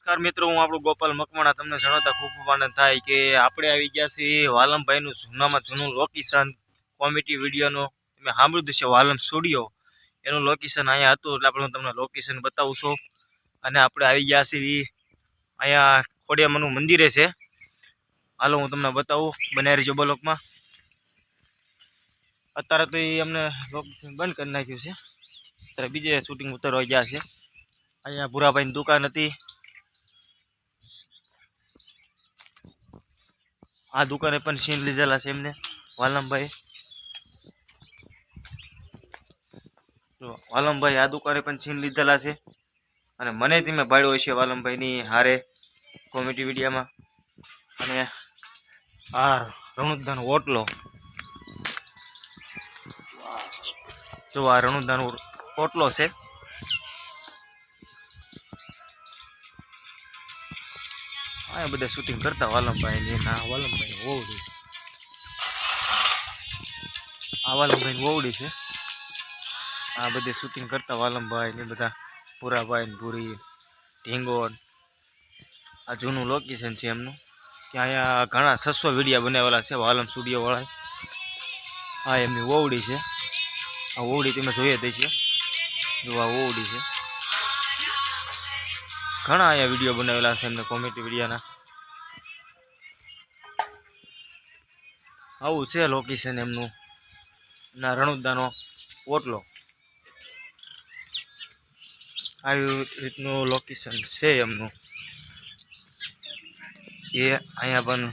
નમસ્કાર મિત્રો, હું આપણું ગોપાલ મકવાણા તમને જણાવતા ખૂબ ખૂબ આનંદ થાય કે આપણે આવી ગયા છીએ વાલમભાઈનું જૂનામાં જૂનું લોકેશન કોમેડી વિડીયોનો તમે સાંભળ્યું છે વાલમ સ્ટુડિયો એનું લોકેશન અહીંયા હતું એટલે આપણે હું તમને લોકેશન બતાવું છું. અને આપણે આવી ગયા છીએ અહીંયા ખોડિયામાનું મંદિરે છે. હાલો હું તમને બતાવું, બનાવી રહીજો બ્લોકમાં. અત્યારે તો એ અમને લોકેશન બંધ કરી નાખ્યું છે, અત્યારે બીજે શૂટિંગ ઉતરવા ગયા છે. અહીંયા ભૂરાભાઈની દુકાન હતી, આ દુકાને પણ સીન લીધેલા છે એમને વાલમભાઈ. વાલમભાઈ આ દુકાને પણ સીન લીધેલા છે અને મને તમે ભાડ્યો છે વાલમભાઈની હારે કોમેડી વિડીયામાં. અને આ રણુદાનો ઓટલો જો, આ રણુદાનો ઓટલો છે. આ બધા શૂટિંગ કરતા વાલમભાઈ ને ના વાલમભાઈ વોવડી, આ વાલમભાઈ વોવડી છે. આ બધે શૂટિંગ કરતા વાલમભાઈ ને બધા પુરાભાઈ ને પુરી ઢીંગોન. આ જૂનું લોકેશન છે એમનું, કે અહીંયા ઘણા 600 વિડીયા બનાવેલા છે વાલમ સ્ટુડિયો વાળા. આ એમની વોવડી છે, આ વોવડી તમે જોઈએ દઈ છે જો, આ વોવડી છે. ઘણા અહીંયા વિડીયો બનાવેલા છે એમને કોમેડી વિડીયોના. આવું છે લોકેશન એમનું, ના રણુદાનો ઓટલો આવી રીતનું લોકેશન છે એમનું. એ અહીંયા પણ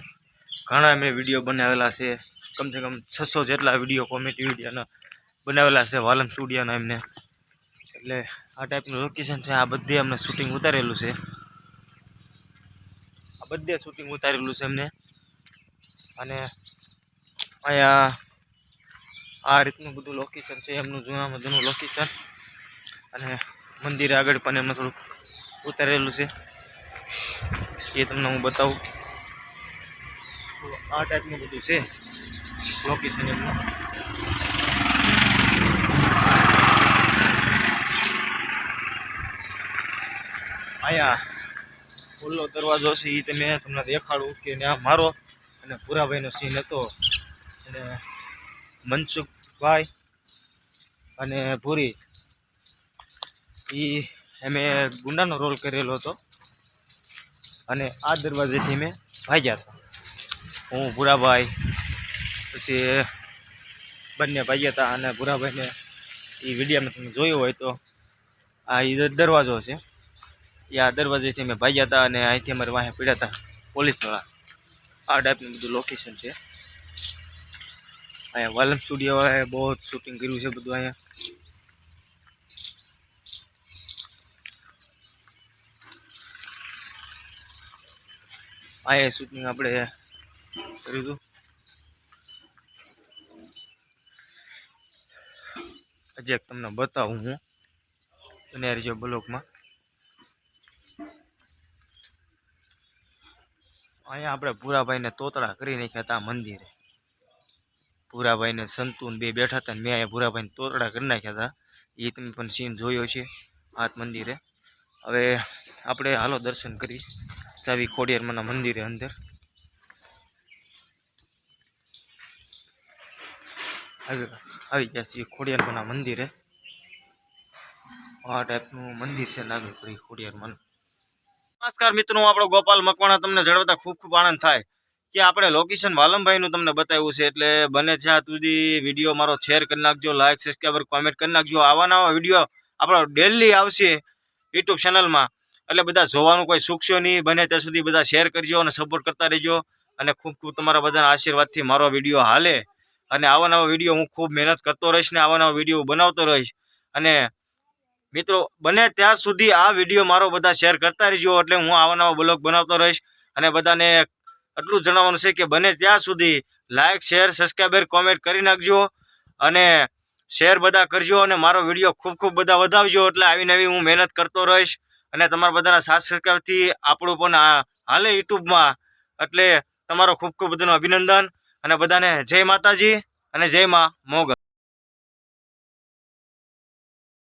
ઘણા મેં વિડીયો બનાવેલા છે, કમસે કમ 600 જેટલા વિડીયો કોમેડી વિડીયોના બનાવેલા છે વાલમ સ્ટુડિયોના એમને. એટલે આ ટાઈપનું લોકેશન છે. આ બધે અમને શૂટિંગ ઉતારેલું છે, આ બધે શૂટિંગ ઉતારેલું છે એમને. અને અહીંયા આ રીતનું બધું લોકેશન છે એમનું, જૂનામાં જૂનું લોકેશન. અને મંદિર આગળ પણ એમને થોડુંક ઉતારેલું છે, એ તમને હું બતાવું. આ ટાઈપનું બધું છે લોકેશન એમનું. અહીંયા ઓલો દરવાજો છે એ તમને દેખાડું કે ત્યાં મારો અને પુરાભાઈનો સીન હતો. અને મનસુખભાઈ અને ભૂરી એ અમે ગુંડાનો રોલ કરેલો હતો. અને આ દરવાજેથી મેં ભાગ્યા હતા, હું ભૂરાભાઈ પછી બંને ભાગ્યા હતા. અને ભૂરાભાઈને એ વિડીયોમાં તમે જોયું હોય તો આ એ દરવાજો છે, એ આ દરવાજેથી મેં ભાગ્યા હતા. અને અહીંથી અમારે વાહે પડ્યા હતા પોલીસવાળા. આ ટાઈપનું બધું લોકેશન છે. અહીંયા વાલમ સ્ટુડિયો વાળાએ બહુ શૂટિંગ કર્યું છે બધું. અહીંયા શૂટિંગ આપણે કર્યું હતું. હજી એક તમને બતાવું હું, અને જો બ્લોકમાં અહીંયા આપણે ભૂરાભાઈને તોતડા કરી નાખ્યા હતા મંદિરે. ભૂરાભાઈને સંતુન બે બેઠા હતા ને મેં અહીંયા ભૂરાભાઈને તોતડા કરી નાખ્યા હતા. એ તમે પણ સીન જોયો છે હાથ મંદિરે. હવે આપણે હાલો દર્શન કરી જાવી ખોડિયારમાંના મંદિરે અંદર. આવી ગયા છીએ ખોડિયારમાંના મંદિરે. આ ટાઈપનું મંદિર છે નાગલપુરી ખોડિયારમાં. નમસ્કાર મિત્રો, હું આપણો ગોપાલ મકવાણા તમને જણાવતા ખૂબ ખૂબ આનંદ થાય કે આપણે લોકેશન વાલમભાઈનું તમને બતાવ્યું છે. એટલે બને ત્યાં સુધી વિડીયો મારો શેર કરી નાખજો, લાઇક સબસ્ક્રાઈબર કોમેન્ટ કરી નાખજો. આવા નવા વિડીયો આપણો ડેલી આવશે યુટ્યુબ ચેનલમાં, એટલે બધા જોવાનું કોઈ ચૂકશો નહીં. બને ત્યાં સુધી બધા શેર કરજો અને સપોર્ટ કરતા રહેજો. અને ખૂબ ખૂબ તમારા બધાના આશીર્વાદથી મારો વિડીયો હાલે. અને આવા નવા વિડીયો હું ખૂબ મહેનત કરતો રહીશ ને આવા નવા વિડીયો બનાવતો રહીશ. અને મિત્રો બને ત્યાં સુધી આ વિડીયો મારો બધા શેર કરતા રહેજો, એટલે હું આવા નવા બ્લોગ બનાવતો રહીશ. અને બધાને એટલું જણાવવાનું છે કે બને ત્યાં સુધી લાઇક શેર સબસ્ક્રાઈબર કોમેન્ટ કરી નાખજો અને શેર બધા કરજો. અને મારો વિડીયો ખૂબ ખૂબ બધા વધાવજો, એટલે આવી નવી હું મહેનત કરતો રહીશ. અને તમારા બધાના સાથ સહકારથી આપણું પણ હાલે યુટ્યુબમાં. એટલે તમારો ખૂબ ખૂબ બધાનું અભિનંદન. અને બધાને જય માતાજી અને જય મા મોગલ.